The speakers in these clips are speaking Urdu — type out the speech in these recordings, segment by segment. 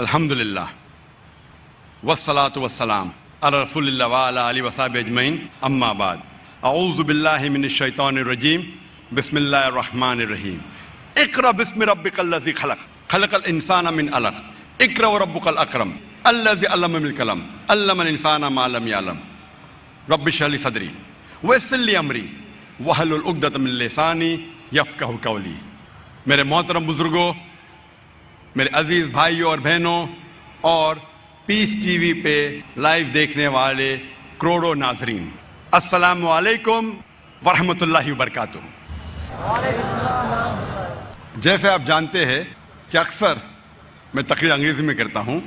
الحمدللہ والصلاة والسلام علی رسول اللہ وعلی آلہ وصحبہ اجمعین، اما بعد، اعوذ باللہ من الشیطان الرجیم، بسم اللہ الرحمن الرحیم۔ اقرأ بسم ربک الذی خلق، خلق الانسان من علق، اقرأ وربک الاکرم الذی علم بالقلم، علم الانسان ما لم یعلم۔ رب اشرح لی صدری ویسر لی امری واحلل عقدۃ من لسانی یفقہوا قولی۔ میرے محترم بزرگوں، میرے عزیز بھائیوں اور بہنوں، اور پیس ٹی وی پہ لائیو دیکھنے والے کروڑوں ناظرین، السلام علیکم ورحمۃ اللہ وبرکاتہ۔ جیسے آپ جانتے ہیں کہ اکثر میں تقریر انگریزی میں کرتا ہوں،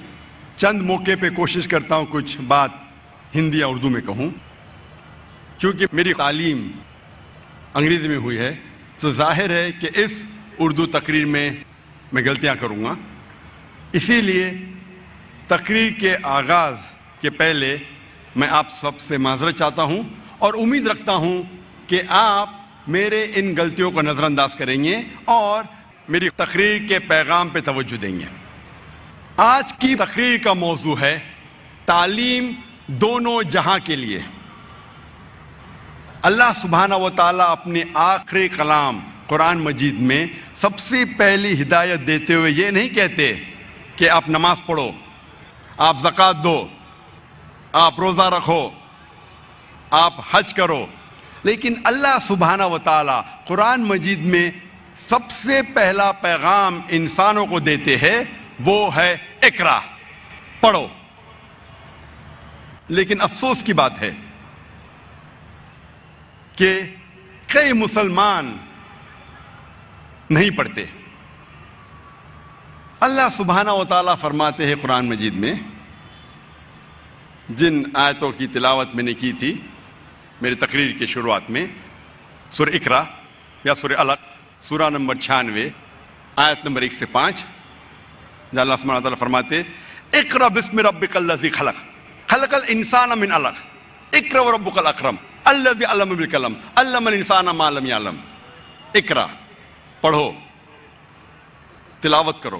چند موقع پہ کوشش کرتا ہوں کچھ بات ہندی یا اردو میں کہوں۔ کیونکہ میری تعلیم انگریزی میں ہوئی ہے تو ظاہر ہے کہ اس اردو تقریر میں غلطیاں کروں گا، اسی لیے تقریر کے آغاز کے پہلے میں آپ سب سے معذرت چاہتا ہوں اور امید رکھتا ہوں کہ آپ میرے ان غلطیوں کو نظر انداز کریں گے اور میری تقریر کے پیغام پہ توجہ دیں گے۔ آج کی تقریر کا موضوع ہے تعلیم دونوں جہاں کے لیے۔ اللہ سبحانہ و تعالیٰ اپنے آخری کلام قرآن مجید میں سب سے پہلی ہدایت دیتے ہوئے یہ نہیں کہتے کہ آپ نماز پڑھو، آپ زکوٰۃ دو، آپ روزہ رکھو، آپ حج کرو، لیکن اللہ سبحانہ و تعالیٰ قرآن مجید میں سب سے پہلا پیغام انسانوں کو دیتے ہیں، وہ ہے اقرا، پڑھو۔ لیکن افسوس کی بات ہے کہ کئی مسلمان نہیں پڑھتے۔ اللہ سبحانہ و تعالیٰ فرماتے ہیں قرآن مجید میں، جن آیتوں کی تلاوت میں نے کی تھی میری تقریر کی شروعات میں، سورہ اقرا یا سورہ علق، سورہ نمبر 96 آیت نمبر 1 سے 5، جہاں اللہ سبحانہ و تعالیٰ فرماتے اقرأ بسم ربک الذی خلق، خلق الانسان من علق، اقرأ وربک الاکرم الذی علم بالقلم، علم الانسان ما لم یعلم۔ اقرا، پڑھو، تلاوت کرو،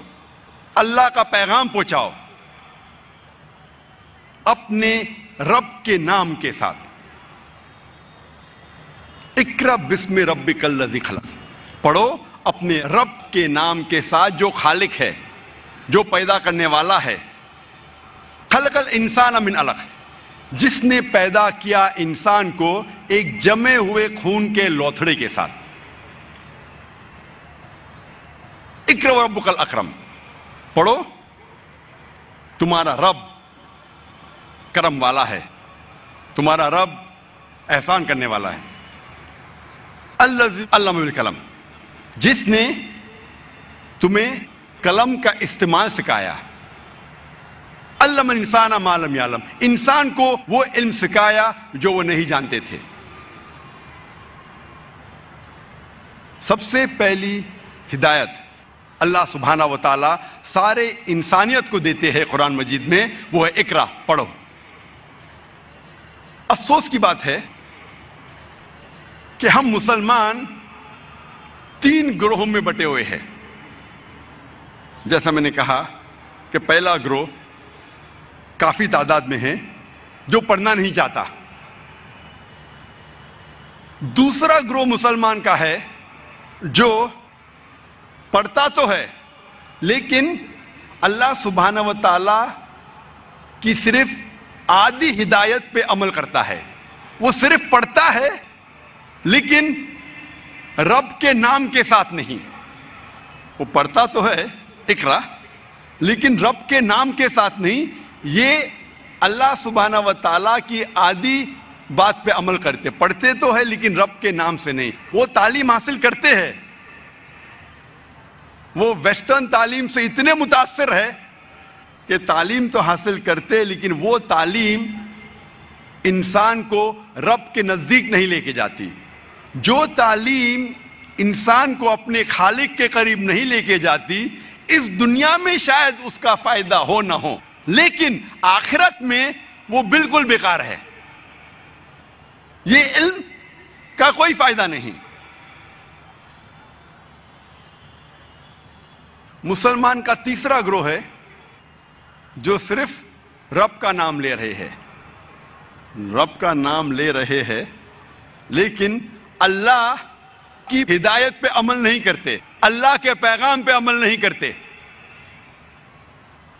اللہ کا پیغام پہنچاؤ اپنے رب کے نام کے ساتھ۔ اقرأ بسم ربک الذی خلق، پڑھو اپنے رب کے نام کے ساتھ جو خالق ہے، جو پیدا کرنے والا ہے۔ خلق الانسان من علق، جس نے پیدا کیا انسان کو ایک جمے ہوئے خون کے لوتھڑے کے ساتھ۔ اقرأ وربک الاکرم، پڑھو تمہارا رب کرم والا ہے، تمہارا رب احسان کرنے والا ہے۔ الذی علم بالقلم، جس نے تمہیں قلم کا استعمال سکھایا۔ علم الانسان ما لم یعلم، انسان کو وہ علم سکھایا جو وہ نہیں جانتے تھے۔ سب سے پہلی ہدایت اللہ سبحانہ و تعالیٰ سارے انسانیت کو دیتے ہیں قرآن مجید میں، وہ ہے اقرا، پڑھو۔ افسوس کی بات ہے کہ ہم مسلمان 3 گروہوں میں بٹے ہوئے ہیں۔ جیسا میں نے کہا کہ پہلا گروہ کافی تعداد میں ہے جو پڑھنا نہیں چاہتا۔ دوسرا گروہ مسلمان کا ہے جو پڑھتا تو ہے لیکن اللہ سبحانہ و تعالیٰ کی صرف آدھی ہدایت پہ عمل کرتا ہے۔ وہ صرف پڑھتا ہے لیکن رب کے نام کے ساتھ نہیں۔ وہ پڑھتا تو ہے اقرا لیکن رب کے نام کے ساتھ نہیں۔ یہ اللہ سبحانہ و تعالیٰ کی آدھی بات پہ عمل کرتے، پڑھتے تو ہے لیکن رب کے نام سے نہیں۔ وہ تعلیم حاصل کرتے ہیں، وہ ویسٹرن تعلیم سے اتنے متاثر ہے کہ تعلیم تو حاصل کرتے لیکن وہ تعلیم انسان کو رب کے نزدیک نہیں لے کے جاتی۔ جو تعلیم انسان کو اپنے خالق کے قریب نہیں لے کے جاتی، اس دنیا میں شاید اس کا فائدہ ہو نہ ہو لیکن آخرت میں وہ بالکل بیکار ہے۔ یہ علم کا کوئی فائدہ نہیں۔ مسلمان کا تیسرا گروہ ہے جو صرف رب کا نام لے رہے ہیں، رب کا نام لے رہے ہیں، لیکن اللہ کی ہدایت پہ عمل نہیں کرتے، اللہ کے پیغام پہ عمل نہیں کرتے۔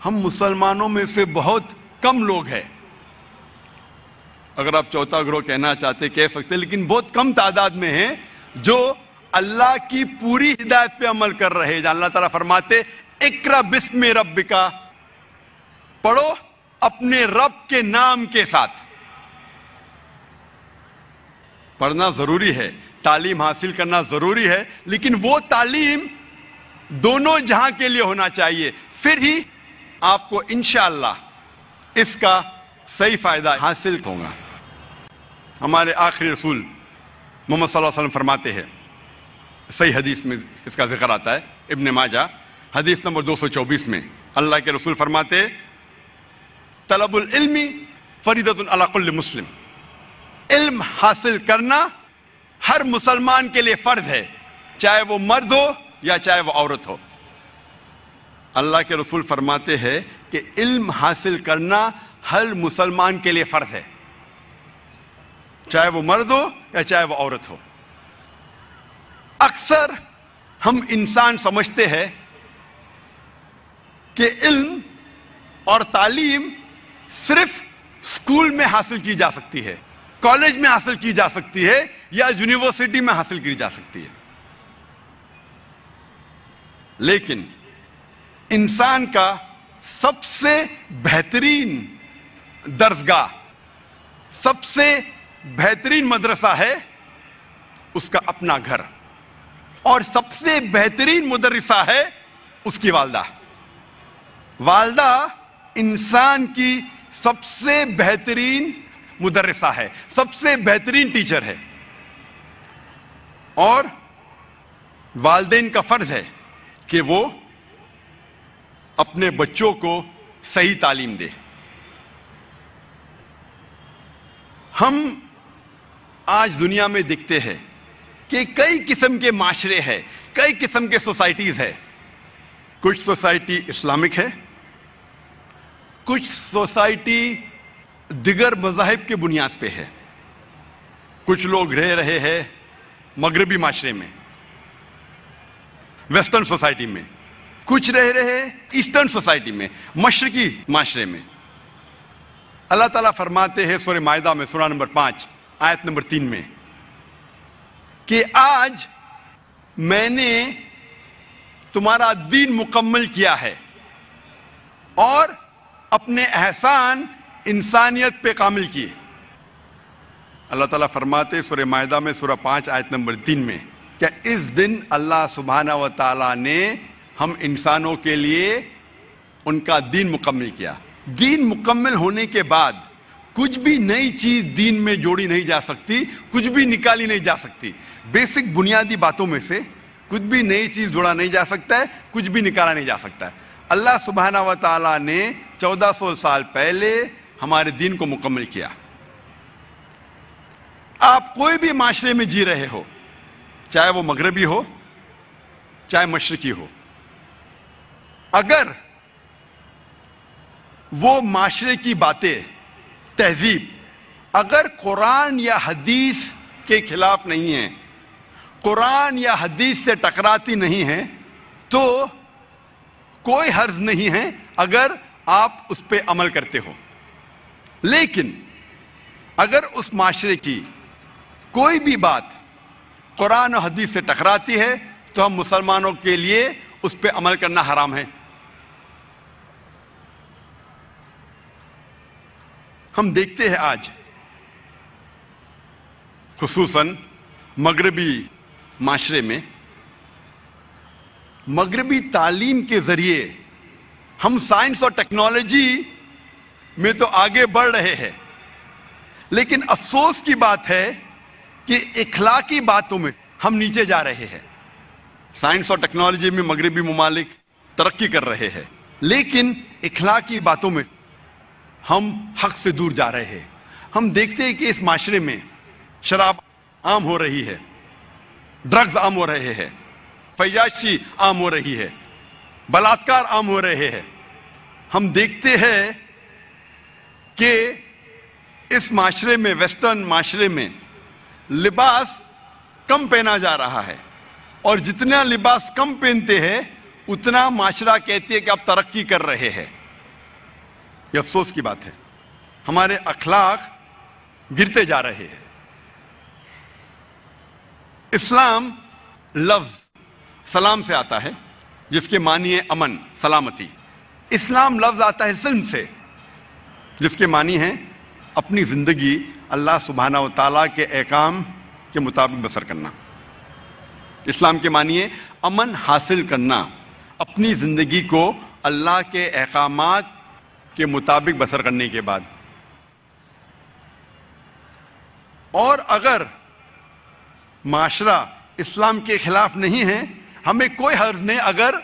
ہم مسلمانوں میں سے بہت کم لوگ ہیں، اگر آپ چوتھا گروہ کہنا چاہتے کہہ سکتے، لیکن بہت کم تعداد میں ہیں جو اللہ کی پوری ہدایت پہ عمل کر رہے ہیں۔ اللہ تعالیٰ فرماتے اقرأ بسم ربک، پڑھو اپنے رب کے نام کے ساتھ۔ پڑھنا ضروری ہے، تعلیم حاصل کرنا ضروری ہے، لیکن وہ تعلیم دونوں جہاں کے لیے ہونا چاہیے، پھر ہی آپ کو انشاءاللہ اس کا صحیح فائدہ حاصل ہوگا۔ ہمارے آخری رسول محمد صلی اللہ علیہ وسلم فرماتے ہیں، صحیح حدیث میں اس کا ذکر آتا ہے، ابن ماجہ حدیث نمبر 224 میں اللہ کے رسول فرماتے طلب العلم فریضۃ علی کل مسلم، علم حاصل کرنا ہر مسلمان کے لیے فرض ہے، چاہے وہ مرد ہو یا چاہے وہ عورت ہو۔ اللہ کے رسول فرماتے ہیں کہ علم حاصل کرنا ہر مسلمان کے لیے فرض ہے، چاہے وہ مرد ہو یا چاہے وہ عورت ہو۔ اکثر ہم انسان سمجھتے ہیں کہ علم اور تعلیم صرف اسکول میں حاصل کی جا سکتی ہے، کالج میں حاصل کی جا سکتی ہے، یا یونیورسٹی میں حاصل کی جا سکتی ہے، لیکن انسان کا سب سے بہترین درسگاہ، سب سے بہترین مدرسہ ہے اس کا اپنا گھر، اور سب سے بہترین مدرسہ ہے اس کی والدہ۔ والدہ انسان کی سب سے بہترین مدرسہ ہے، سب سے بہترین ٹیچر ہے، اور والدین کا فرض ہے کہ وہ اپنے بچوں کو صحیح تعلیم دے۔ ہم آج دنیا میں دیکھتے ہیں کہ کئی قسم کے معاشرے ہیں، کئی قسم کے سوسائٹیز ہیں۔ کچھ سوسائٹی اسلامک ہے، کچھ سوسائٹی دیگر مذاہب کے بنیاد پہ ہے، کچھ لوگ رہ رہے ہیں مغربی معاشرے میں، ویسٹرن سوسائٹی میں، کچھ رہ رہے ایسٹرن سوسائٹی میں، مشرقی معاشرے میں۔ اللہ تعالیٰ فرماتے ہیں سورہ مائدہ میں سورہ نمبر 5 آیت نمبر 3 میں کہ آج میں نے تمہارا دین مکمل کیا ہے اور اپنے احسان انسانیت پہ کامل کیے۔ اللہ تعالیٰ فرماتے سورہ مائدہ میں سورہ 5 آیت نمبر 3 میں کہ اس دن اللہ سبحانہ و تعالیٰ نے ہم انسانوں کے لیے ان کا دین مکمل کیا۔ دین مکمل ہونے کے بعد کچھ بھی نئی چیز دین میں جوڑی نہیں جا سکتی، کچھ بھی نکالی نہیں جا سکتی۔ بیسک بنیادی باتوں میں سے کچھ بھی نئی چیز جوڑا نہیں جا سکتا ہے، کچھ بھی نکالا نہیں جا سکتا ہے۔ اللہ سبحانہ و تعالیٰ نے 1400 سال پہلے ہمارے دین کو مکمل کیا۔ آپ کوئی بھی معاشرے میں جی رہے ہو، چاہے وہ مغربی ہو چاہے مشرقی ہو، اگر وہ معاشرے کی باتیں، تہذیب اگر قرآن یا حدیث کے خلاف نہیں ہے، قرآن یا حدیث سے ٹکراتی نہیں ہے، تو کوئی حرج نہیں ہے اگر آپ اس پہ عمل کرتے ہو۔ لیکن اگر اس معاشرے کی کوئی بھی بات قرآن و حدیث سے ٹکراتی ہے تو ہم مسلمانوں کے لیے اس پہ عمل کرنا حرام ہے۔ ہم دیکھتے ہیں آج خصوصاً مغربی معاشرے میں، مغربی تعلیم کے ذریعے ہم سائنس اور ٹیکنالوجی میں تو آگے بڑھ رہے ہیں، لیکن افسوس کی بات ہے کہ اخلاقی باتوں میں ہم نیچے جا رہے ہیں۔ سائنس اور ٹیکنالوجی میں مغربی ممالک ترقی کر رہے ہیں، لیکن اخلاقی باتوں میں ہم حق سے دور جا رہے ہیں۔ ہم دیکھتے ہیں کہ اس معاشرے میں شراب عام ہو رہی ہے، ڈرگز عام ہو رہے ہیں، فحاشی عام ہو رہی ہے، بلاತ್ಕಾರ عام ہو رہے ہیں، ہم دیکھتے ہیں کہ اس معاشرے میں، ویسٹرن معاشرے میں لباس کم پہنا جا رہا ہے، اور جتنا لباس کم پہنتے ہیں اتنا معاشرہ کہتے ہیں کہ آپ ترقی کر رہے ہیں۔ یہ افسوس کی بات ہے، ہمارے اخلاق گرتے جا رہے ہیں۔ اسلام لفظ سلام سے آتا ہے، جس کے معنی ہے امن، سلامتی۔ اسلام لفظ آتا ہے سلم سے، جس کے معنی ہے اپنی زندگی اللہ سبحانہ و تعالیٰ کے احکام کے مطابق بسر کرنا۔ اسلام کے معنی ہے امن حاصل کرنا، اپنی زندگی کو اللہ کے احکامات کے مطابق بسر کرنے کے بعد۔ اور اگر معاشرہ اسلام کے خلاف نہیں ہے، ہمیں کوئی حرج نہیں اگر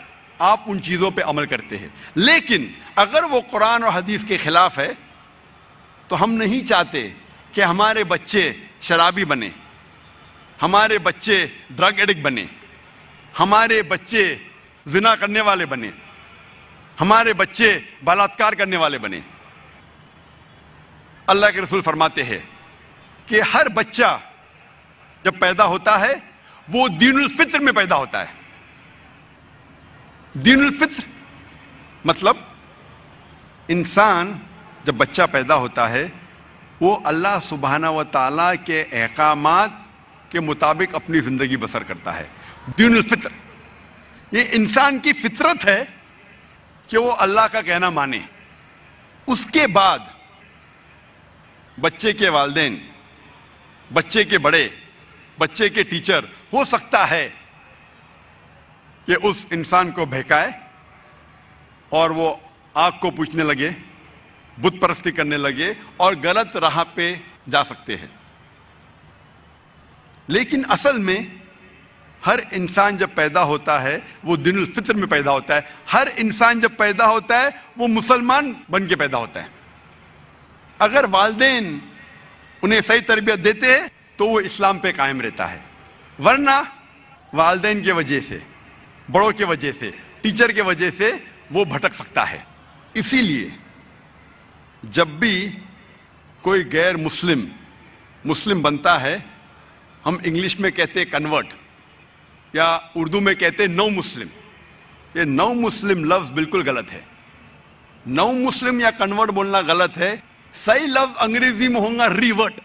آپ ان چیزوں پہ عمل کرتے ہیں، لیکن اگر وہ قرآن اور حدیث کے خلاف ہے تو ہم نہیں چاہتے کہ ہمارے بچے شرابی بنے، ہمارے بچے ڈرگ ایڈکٹ بنے، ہمارے بچے زنا کرنے والے بنے، ہمارے بچے بلاತ್ಕಾರ کرنے والے بنے۔ اللہ کے رسول فرماتے ہیں کہ ہر بچہ جب پیدا ہوتا ہے وہ دین الفطر میں پیدا ہوتا ہے۔ دین الفطر مطلب انسان جب بچہ پیدا ہوتا ہے وہ اللہ سبحانہ و تعالیٰ کے احکامات کے مطابق اپنی زندگی بسر کرتا ہے۔ دین الفطر یہ انسان کی فطرت ہے کہ وہ اللہ کا کہنا مانے۔ اس کے بعد بچے کے والدین، بچے کے بڑے، بچے کے ٹیچر ہو سکتا ہے کہ اس انسان کو بہکائے اور وہ آگ کو پوچھنے لگے، بت پرستی کرنے لگے اور غلط راہ پہ جا سکتے ہیں۔ لیکن اصل میں ہر انسان جب پیدا ہوتا ہے وہ دین الفطر میں پیدا ہوتا ہے۔ ہر انسان جب پیدا ہوتا ہے وہ مسلمان بن کے پیدا ہوتا ہے۔ اگر والدین انہیں صحیح تربیت دیتے ہیں تو وہ اسلام پہ قائم رہتا ہے، ورنہ والدین کی وجہ سے، بڑوں کی وجہ سے، ٹیچر کی وجہ سے وہ بھٹک سکتا ہے۔ اسی لیے جب بھی کوئی غیر مسلم بنتا ہے، ہم انگلش میں کہتے ہیں کنورٹ، یا اردو میں کہتے ہیں نو مسلم۔ یہ نو مسلم لفظ بالکل غلط ہے۔ نو مسلم یا کنورٹ بولنا غلط ہے۔ صحیح لفظ انگریزی میں ہوگا ریورٹ،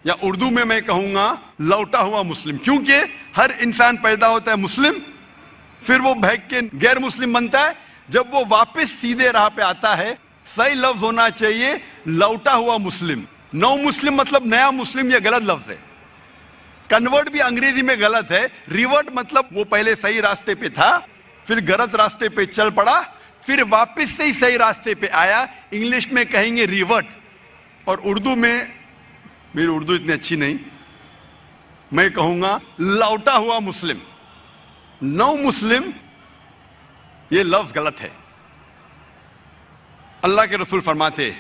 یا اردو میں کہوں گا لوٹا ہوا مسلم، کیونکہ ہر انسان پیدا ہوتا ہے مسلم، پھر وہ بہک کے غیر مسلم بنتا ہے۔ جب وہ واپس سیدھے راہ پہ آتا ہے صحیح لفظ ہونا چاہیے لوٹا ہوا مسلم۔ نو مسلم مطلب نیا مسلم، یہ غلط لفظ ہے۔ کنورٹ بھی انگریزی میں غلط ہے۔ ریورٹ مطلب وہ پہلے صحیح راستے پہ تھا، پھر غلط راستے پہ چل پڑا، پھر واپس سے ہی صحیح راستے پہ آیا۔ انگلش میں کہیں گے ریورٹ، اور اردو میں، میری اردو اتنی اچھی نہیں، میں کہوں گا لوٹا ہوا مسلم۔ نو مسلم یہ لفظ غلط ہے۔ اللہ کے رسول فرماتے،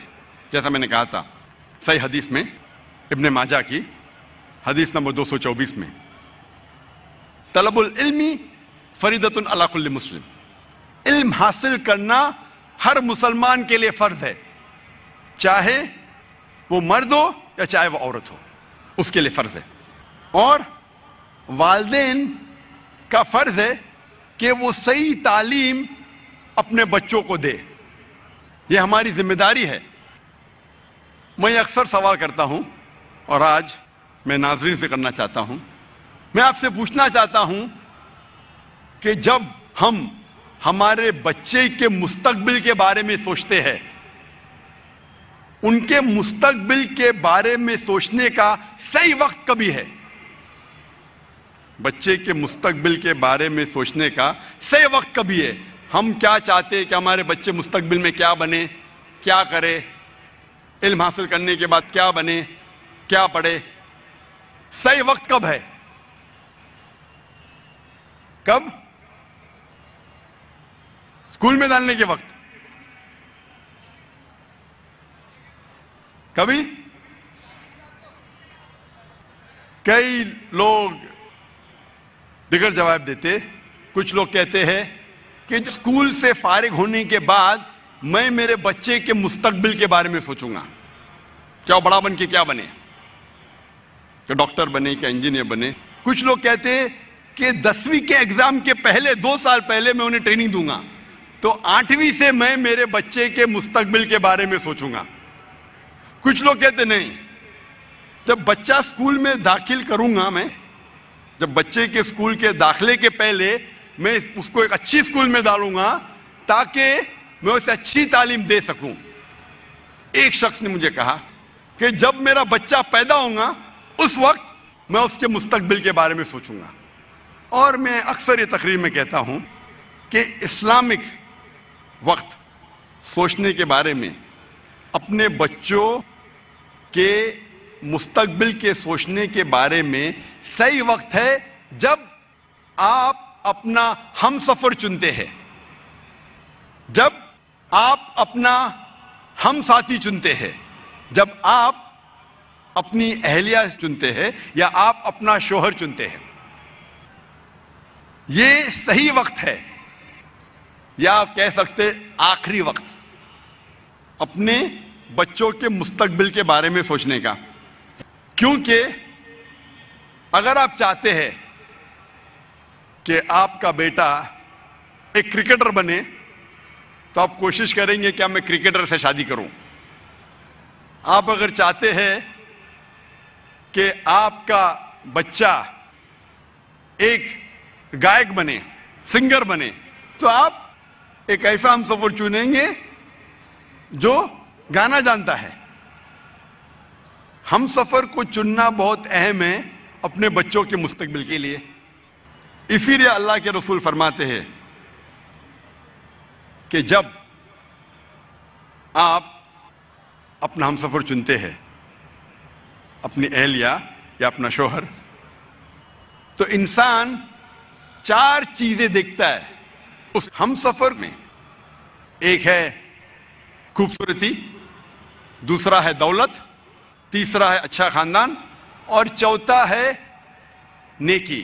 جیسا میں نے کہا تھا صحیح حدیث میں، ابن ماجہ کی حدیث نمبر 224 میں، طلب العلم فریضۃ علی کل مسلم، علم حاصل کرنا ہر مسلمان کے لیے فرض ہے، چاہے وہ مرد ہو یا چاہے وہ عورت ہو، اس کے لیے فرض ہے۔ اور والدین کا فرض ہے کہ وہ صحیح تعلیم اپنے بچوں کو دے، یہ ہماری ذمہ داری ہے۔ میں اکثر سوال کرتا ہوں اور آج میں ناظرین سے کرنا چاہتا ہوں، میں آپ سے پوچھنا چاہتا ہوں کہ جب ہم ہمارے بچے کے مستقبل کے بارے میں سوچتے ہیں، ان کے مستقبل کے بارے میں سوچنے کا صحیح وقت کبھی ہے؟ بچے کے مستقبل کے بارے میں سوچنے کا صحیح وقت کبھی ہے؟ ہم کیا چاہتے ہیں کہ ہمارے بچے مستقبل میں کیا بنے، کیا کرے، علم حاصل کرنے کے بعد کیا بنے، کیا پڑھے؟ صحیح وقت کب ہے؟ کب؟ اسکول میں ڈالنے کے وقت؟ کبھی؟ کئی لوگ دیگر جواب دیتے، کچھ لوگ کہتے ہیں کہ اسکول سے فارغ ہونے کے بعد میں میرے بچے کے مستقبل کے بارے میں سوچوں گا. کیا بڑا بن کے کیا بنے, کہ ڈاکٹر بنے, کیا انجینئر بنے. کچھ لوگ کہتے ہیں کہ 10ویں کے ایگزام کے پہلے 2 سال پہلے میں انہیں ٹریننگ دوں گا, تو 8ویں سے میں میرے بچے کے مستقبل کے بارے میں سوچوں گا. کچھ لوگ کہتے نہیں, جب بچہ اسکول میں داخل کروں گا, میں جب بچے کے اسکول کے داخلے کے پہلے میں اس کو ایک اچھی اسکول میں ڈالوں گا تاکہ میں اسے اچھی تعلیم دے سکوں. ایک شخص نے مجھے کہا کہ جب میرا بچہ پیدا ہوگا اس وقت میں اس کے مستقبل کے بارے میں سوچوں گا. اور میں اکثر یہ تقریر میں کہتا ہوں کہ اسلامک وقت سوچنے کے بارے میں, اپنے بچوں کے مستقبل کے سوچنے کے بارے میں صحیح وقت ہے جب آپ اپنا ہم سفر چنتے ہیں, جب آپ اپنا ہم ساتھی چنتے ہیں, جب آپ اپنی اہلیہ چنتے ہیں یا آپ اپنا شوہر چنتے ہیں. یہ صحیح وقت ہے, یا آپ کہہ سکتے آخری وقت اپنے بچوں کے مستقبل کے بارے میں سوچنے کا. کیونکہ اگر آپ چاہتے ہیں کہ آپ کا بیٹا ایک کرکٹر بنے تو آپ کوشش کریں گے کہ میں کرکٹر سے شادی کروں. آپ اگر چاہتے ہیں کہ آپ کا بچہ ایک گائک بنے, سنگر بنے, تو آپ ایک ایسا ہم سفر چنیں گے جو گانا جانتا ہے. ہم سفر کو چننا بہت اہم ہے اپنے بچوں کے مستقبل کے لیے. اسی لیے اللہ کے رسول فرماتے ہیں کہ جب آپ اپنا ہم سفر چنتے ہیں, اپنی اہلیہ یا اپنا شوہر, تو انسان 4 چیزیں دیکھتا ہے اس ہم سفر میں. ایک ہے خوبصورتی, دوسرا ہے دولت, تیسرا ہے اچھا خاندان, اور چوتھا ہے نیکی,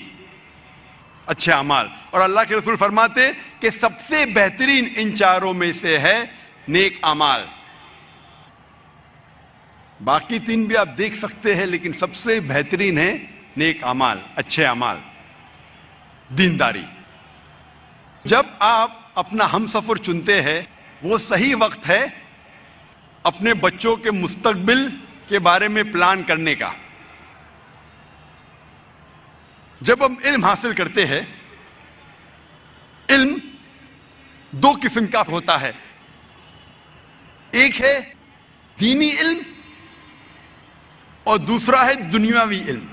اچھے اعمال. اور اللہ کے رسول فرماتے کہ سب سے بہترین ان 4 میں سے ہے نیک اعمال. باقی 3 بھی آپ دیکھ سکتے ہیں, لیکن سب سے بہترین ہے نیک اعمال, اچھے اعمال, دینداری. جب آپ اپنا ہم سفر چنتے ہیں وہ صحیح وقت ہے اپنے بچوں کے مستقبل کے بارے میں پلان کرنے کا. جب ہم علم حاصل کرتے ہیں, علم 2 قسم کا ہوتا ہے. ایک ہے دینی علم اور دوسرا ہے دنیاوی علم.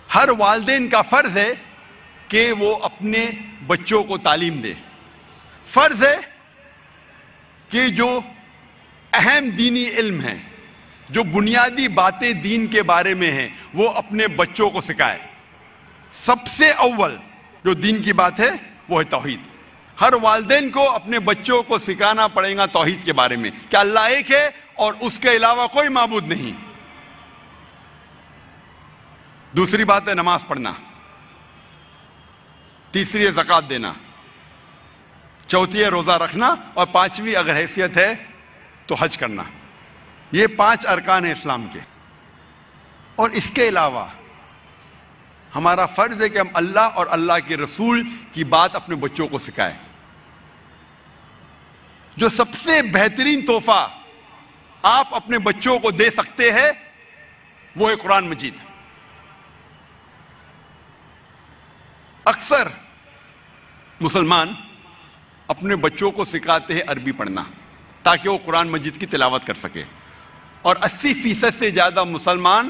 ہر والدین کا فرض ہے کہ وہ اپنے بچوں کو تعلیم دے. فرض ہے کہ جو اہم دینی علم ہے, جو بنیادی باتیں دین کے بارے میں ہیں, وہ اپنے بچوں کو سکھائے. سب سے اول جو دین کی بات ہے وہ ہے توحید. ہر والدین کو اپنے بچوں کو سکھانا پڑے گا توحید کے بارے میں کہ اللہ ایک ہے اور اس کے علاوہ کوئی معبود نہیں. دوسری بات ہے نماز پڑھنا, تیسری ہے زکوٰۃ دینا, چوتھی ہے روزہ رکھنا, اور 5ویں اگر حیثیت ہے تو حج کرنا. یہ 5 ارکان ہیں اسلام کے. اور اس کے علاوہ ہمارا فرض ہے کہ ہم اللہ اور اللہ کے رسول کی بات اپنے بچوں کو سکھائیں. جو سب سے بہترین تحفہ آپ اپنے بچوں کو دے سکتے ہیں وہ ہے قرآن مجید. اکثر مسلمان اپنے بچوں کو سکھاتے ہیں عربی پڑھنا تاکہ وہ قرآن مجید کی تلاوت کر سکے, اور 80% سے زیادہ مسلمان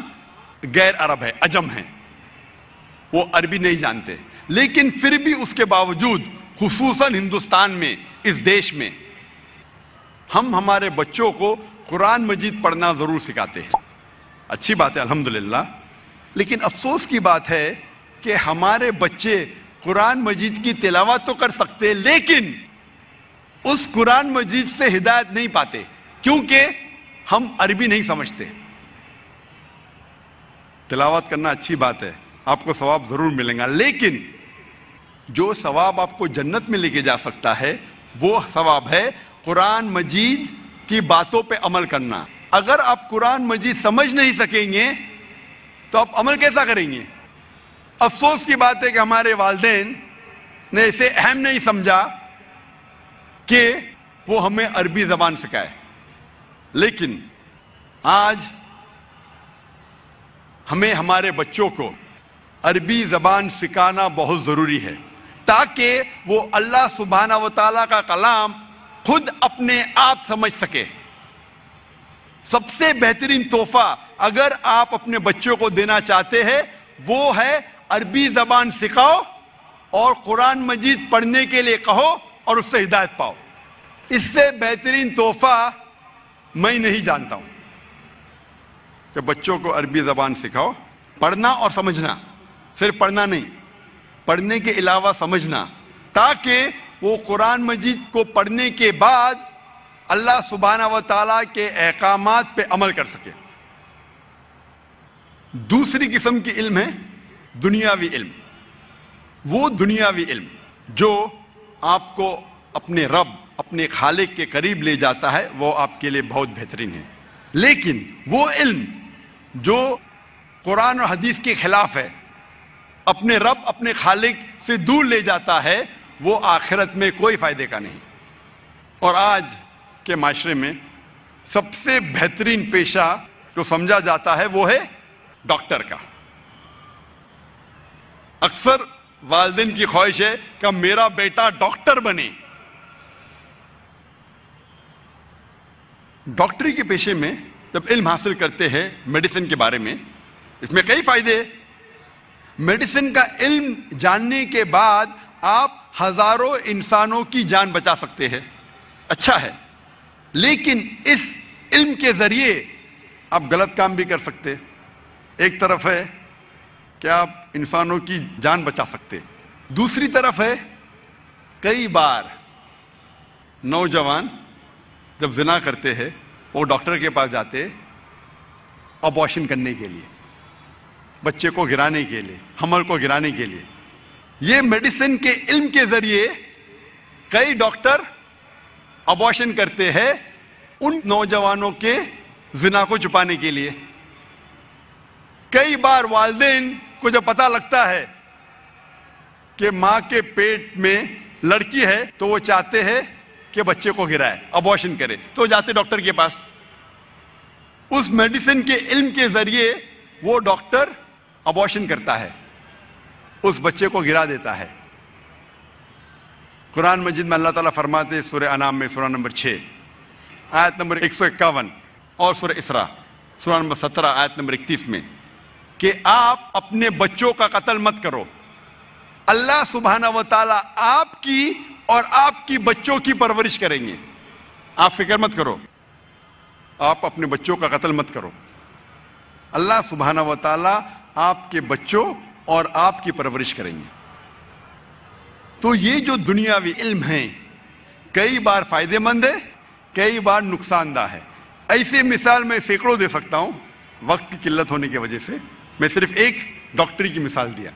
غیر عرب ہے, عجم ہیں, وہ عربی نہیں جانتے. لیکن پھر بھی اس کے باوجود خصوصاً ہندوستان میں, اس دیش میں, ہم ہمارے بچوں کو قرآن مجید پڑھنا ضرور سکھاتے ہیں. اچھی بات ہے الحمدللہ. لیکن افسوس کی بات ہے کہ ہمارے بچے قرآن مجید کی تلاوت تو کر سکتے لیکن اس قرآن مجید سے ہدایت نہیں پاتے کیونکہ ہم عربی نہیں سمجھتے. تلاوت کرنا اچھی بات ہے, آپ کو ثواب ضرور ملے گا, لیکن جو ثواب آپ کو جنت میں لے کے جا سکتا ہے وہ ثواب ہے قرآن مجید کی باتوں پہ عمل کرنا. اگر آپ قرآن مجید سمجھ نہیں سکیں گے تو آپ عمل کیسا کریں گے؟ افسوس کی بات ہے کہ ہمارے والدین نے اسے اہم نہیں سمجھا کہ وہ ہمیں عربی زبان سکھائے. لیکن آج ہمیں ہمارے بچوں کو عربی زبان سکھانا بہت ضروری ہے تاکہ وہ اللہ سبحانہ و تعالیٰ کا کلام خود اپنے آپ سمجھ سکے. سب سے بہترین تحفہ اگر آپ اپنے بچوں کو دینا چاہتے ہیں وہ ہے عربی زبان سکھاؤ اور قرآن مجید پڑھنے کے لیے کہو اور اس سے ہدایت پاؤ. اس سے بہترین تحفہ میں نہیں جانتا ہوں کہ بچوں کو عربی زبان سکھاؤ. پڑھنا اور سمجھنا، صرف پڑھنا نہیں، پڑھنے کے علاوہ سمجھنا، تاکہ وہ قرآن مجید کو پڑھنے کے بعد اللہ سبحانہ و تعالیٰ کے احکامات پہ عمل کر سکے. دوسری قسم کی علم ہے دنیاوی علم. وہ دنیاوی علم جو آپ کو اپنے رب، اپنے خالق کے قریب لے جاتا ہے، وہ آپ کے لیے بہت بہترین ہے. لیکن وہ علم جو قرآن اور حدیث کے خلاف ہے، اپنے رب، اپنے خالق سے دور لے جاتا ہے، وہ آخرت میں کوئی فائدے کا نہیں. اور آج کے معاشرے میں سب سے بہترین پیشہ جو سمجھا جاتا ہے وہ ہے ڈاکٹر کا. اکثر والدین کی خواہش ہے کہ میرا بیٹا ڈاکٹر بنے. ڈاکٹری کے پیشے میں جب علم حاصل کرتے ہیں میڈیسن کے بارے میں، اس میں کئی فائدے. میڈیسن کا علم جاننے کے بعد آپ ہزاروں انسانوں کی جان بچا سکتے ہیں. اچھا ہے، لیکن اس علم کے ذریعے آپ غلط کام بھی کر سکتے. ایک طرف ہے کہ آپ انسانوں کی جان بچا سکتے، دوسری طرف ہے کئی بار نوجوان جب زنا کرتے ہیں وہ ڈاکٹر کے پاس جاتے ابارشن کرنے کے لیے، بچے کو گرانے کے لیے، حمل کو گرانے کے لیے. یہ میڈیسن کے علم کے ذریعے کئی ڈاکٹر ابارشن کرتے ہیں ان نوجوانوں کے زنا کو چھپانے کے لیے. کئی بار والدین کو جب پتہ لگتا ہے کہ ماں کے پیٹ میں لڑکی ہے تو وہ چاہتے ہیں کہ بچے کو گرائے، ابارشن کرے، تو جاتے ڈاکٹر کے پاس. اس میڈیسن کے علم کے ذریعے وہ ڈاکٹر ابارشن کرتا ہے، اس بچے کو گرا دیتا ہے. قرآن مجید میں اللہ تعالیٰ فرماتے سورہ انعام میں سورہ نمبر 6 آیت نمبر 151 اور سورہ اسراء سورہ نمبر 17 آیت نمبر 31 میں کہ آپ اپنے بچوں کا قتل مت کرو. اللہ سبحانہ و تعالیٰ آپ کی اور آپ کی بچوں کی پرورش کریں گے. آپ فکر مت کرو، آپ اپنے بچوں کا قتل مت کرو. اللہ سبحانہ و تعالیٰ آپ کے بچوں اور آپ کی پرورش کریں گے. تو یہ جو دنیاوی علم ہے کئی بار فائدے مند ہے، کئی بار نقصان دہ ہے. ایسی مثال میں سینکڑوں دے سکتا ہوں، وقت کی قلت ہونے کی وجہ سے میں صرف ایک ڈاکٹری کی مثال دیا.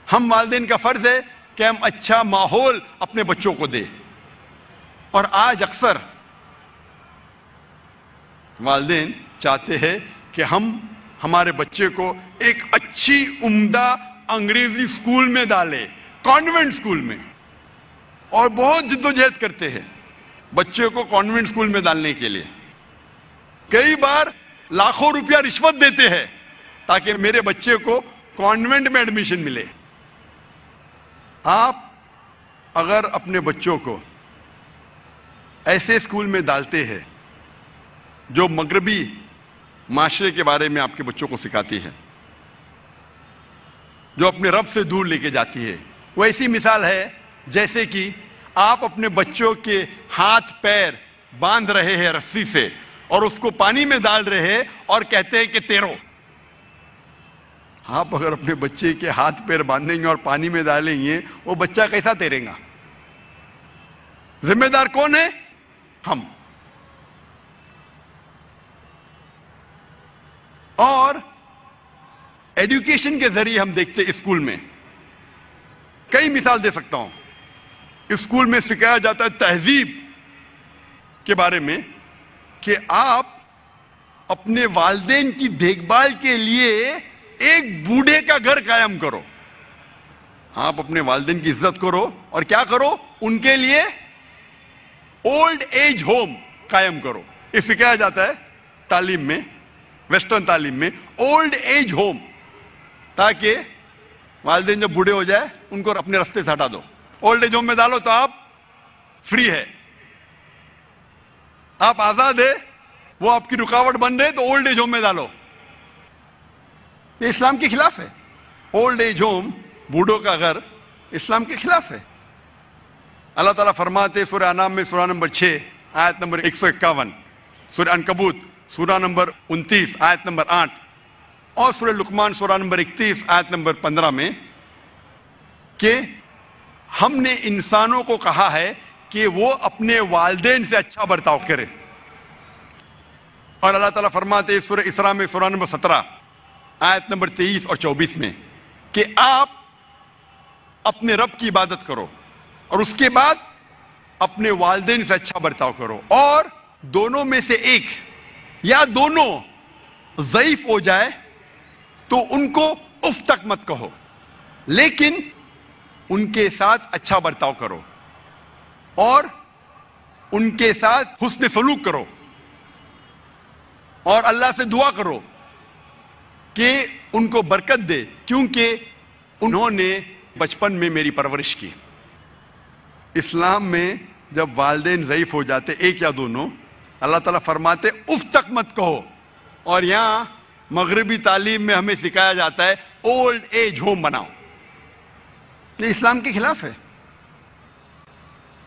ہم والدین کا فرض ہے کہ ہم اچھا ماحول اپنے بچوں کو دیں، اور آج اکثر والدین چاہتے ہیں کہ ہم ہمارے بچے کو ایک اچھی عمدہ انگریزی اسکول میں ڈالیں، کانوینٹ اسکول میں، اور بہت جدوجہد کرتے ہیں بچے کو کانوینٹ اسکول میں ڈالنے کے لیے. کئی بار لاکھوں روپیہ رشوت دیتے ہیں تاکہ میرے بچے کو کانوینٹ میں ایڈمیشن ملے. آپ اگر اپنے بچوں کو ایسے اسکول میں ڈالتے ہیں جو مغربی معاشرے کے بارے میں آپ کے بچوں کو سکھاتی ہے، جو اپنے رب سے دور لے کے جاتی ہے، وہ ایسی مثال ہے جیسے کہ آپ اپنے بچوں کے ہاتھ پیر باندھ رہے ہیں رسی سے اور اس کو پانی میں ڈال رہے ہیں اور کہتے ہیں کہ تیرو. آپ اگر اپنے بچے کے ہاتھ پیر باندھیں گے اور پانی میں ڈالیں گے، وہ بچہ کیسا تیرے گا؟ ذمہ دار کون ہے؟ ہم. اور ایڈوکیشن کے ذریعے ہم دیکھتے اسکول میں کئی مثال دے سکتا ہوں. اسکول میں سکھایا جاتا ہے تہذیب کے بارے میں کہ آپ اپنے والدین کی دیکھ بھال کے لیے ایک بوڑھے کا گھر قائم کرو. آپ اپنے والدین کی عزت کرو اور کیا کرو؟ ان کے لیے اولڈ ایج ہوم قائم کرو. یہ سکھایا جاتا ہے تعلیم میں، ویسٹرن تعلیم میں، اولڈ ایج ہوم، تاکہ والدین جب بوڑھے ہو جائے ان کو اپنے راستے سے ہٹا دو. اولڈ ایج ہوم میں ڈالو تو آپ فری ہے، آپ آزاد ہے. وہ آپ کی رکاوٹ بن رہے تو اولڈ ایج ہوم میں ڈالو. یہ اسلام کے خلاف ہے. اولڈ ایج ہوم، بوڑھوں کا گھر، اسلام کے خلاف ہے. اللہ تعالیٰ فرماتے سورہ انعام میں سورہ نمبر 6 آیت نمبر 151، سورہ عنکبوت سورہ نمبر 29 آیت نمبر 8 اور سورہ لقمان سورہ نمبر 31 آیت نمبر 15 میں کہ ہم نے انسانوں کو کہا ہے کہ وہ اپنے والدین سے اچھا برتاؤ کرے. اور اللہ تعالیٰ فرماتے سورہ اسراء میں سورہ نمبر 17 آیت نمبر 23 اور 24 میں کہ آپ اپنے رب کی عبادت کرو اور اس کے بعد اپنے والدین سے اچھا برتاؤ کرو، اور دونوں میں سے ایک یا دونوں ضعیف ہو جائے تو ان کو اف تک مت کہو، لیکن ان کے ساتھ اچھا برتاؤ کرو اور ان کے ساتھ حسن سلوک کرو اور اللہ سے دعا کرو کہ ان کو برکت دے، کیونکہ انہوں نے بچپن میں میری پرورش کی. اسلام میں جب والدین ضعیف ہو جاتے ایک یا دونوں، اللہ تعالیٰ فرماتے اف تک مت کہو. اور یہاں مغربی تعلیم میں ہمیں سکھایا جاتا ہے اولڈ ایج ہوم بناؤ. یہ اسلام کے خلاف ہے.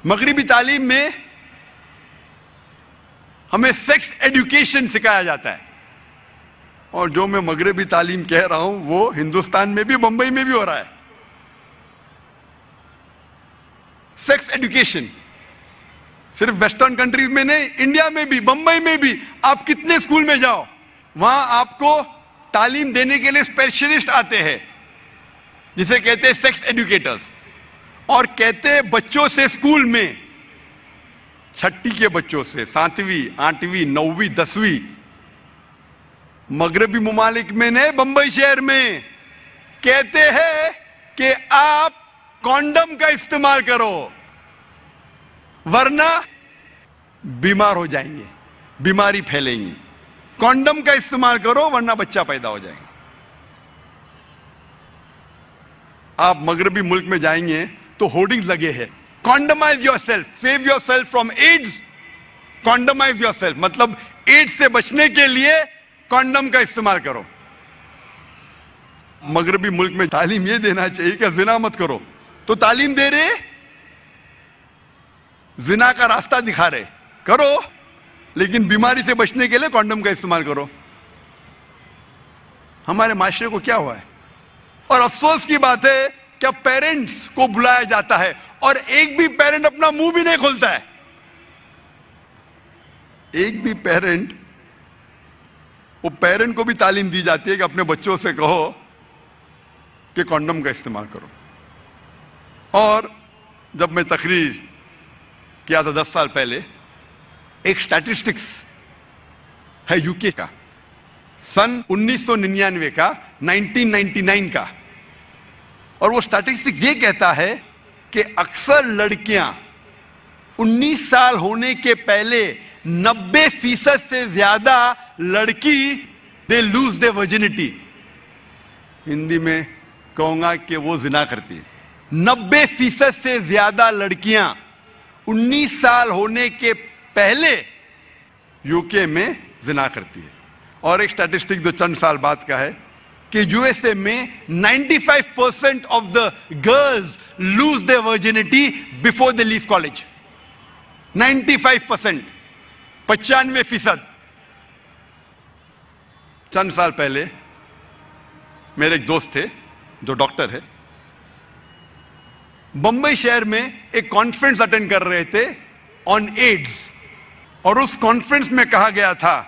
مغربی تعلیم میں ہمیں سیکس ایڈوکیشن سکھایا جاتا ہے، اور جو میں مغربی تعلیم کہہ رہا ہوں وہ ہندوستان میں بھی، بمبئی میں بھی ہو رہا ہے. سیکس ایڈوکیشن صرف ویسٹرن کنٹریز میں نہیں، انڈیا میں بھی، بمبئی میں بھی. آپ کتنے اسکول میں جاؤ، وہاں آپ کو تعلیم دینے کے لیے اسپیشلسٹ آتے ہیں جسے کہتے ہیں سیکس ایڈوکیٹرز، اور کہتے ہیں بچوں سے اسکول میں، چھٹی کے بچوں سے، 7ویں 8ویں 9ویں 10ویں، مغربی ممالک میں نہیں، بمبئی شہر میں کہتے ہیں کہ آپ کانڈم کا استعمال کرو ورنہ بیمار ہو جائیں گے، بیماری پھیلیں گی. کانڈم کا استعمال کرو ورنہ بچہ پیدا ہو جائے گا. آپ مغربی ملک میں جائیں گے تو ہورڈنگز لگے ہیں، condomise yourself, save yourself from AIDS. Condomise yourself مطلب ایڈز سے بچنے کے لیے کانڈم کا استعمال کرو. مغربی ملک میں تعلیم یہ دینا چاہیے کہ زنا مت کرو، تو تعلیم دے رہے زنا کا راستہ دکھا رہے، کرو لیکن بیماری سے بچنے کے لیے کانڈم کا استعمال کرو. ہمارے معاشرے کو کیا ہوا ہے؟ اور افسوس کی بات ہے کہ اب پیرنٹس کو بلایا جاتا ہے اور ایک بھی پیرنٹ اپنا منہ بھی نہیں کھولتا ہے. ایک بھی پیرنٹ، وہ پیرنٹ کو بھی تعلیم دی جاتی ہے کہ اپنے بچوں سے کہو کہ کانڈم کا استعمال کرو. اور جب میں تقریر کیا تھا 10 سال پہلے، ایک سٹیٹسٹکس ہے یو کے کا، سن 1999 کا، 1999 کا، اور وہ سٹیٹسٹکس یہ کہتا ہے کہ اکثر لڑکیاں 19 سال ہونے کے پہلے 90% سے زیادہ لڑکی دے لوز دے ورجنٹی. ہندی میں کہوں گا کہ وہ زنا کرتی ہے. 90% سے زیادہ لڑکیاں 19 سال ہونے کے پہلے یو کے میں زنا کرتی ہے. اور ایک سٹیٹسٹک جو چند سال بعد کا ہے کہ یو ایس اے میں 95% of the girls lose their virginity before they leave college. 95%، 95%. چند سال پہلے میرے ایک دوست تھے جو ڈاکٹر ہے، بمبئی شہر میں ایک کانفرنس اٹینڈ کر رہے تھے آن ایڈز، اور اس کانفرنس میں کہا گیا تھا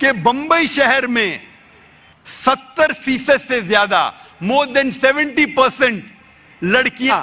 کہ بمبئی شہر میں 70% سے زیادہ، more than 70% لڑکیاں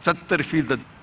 70%।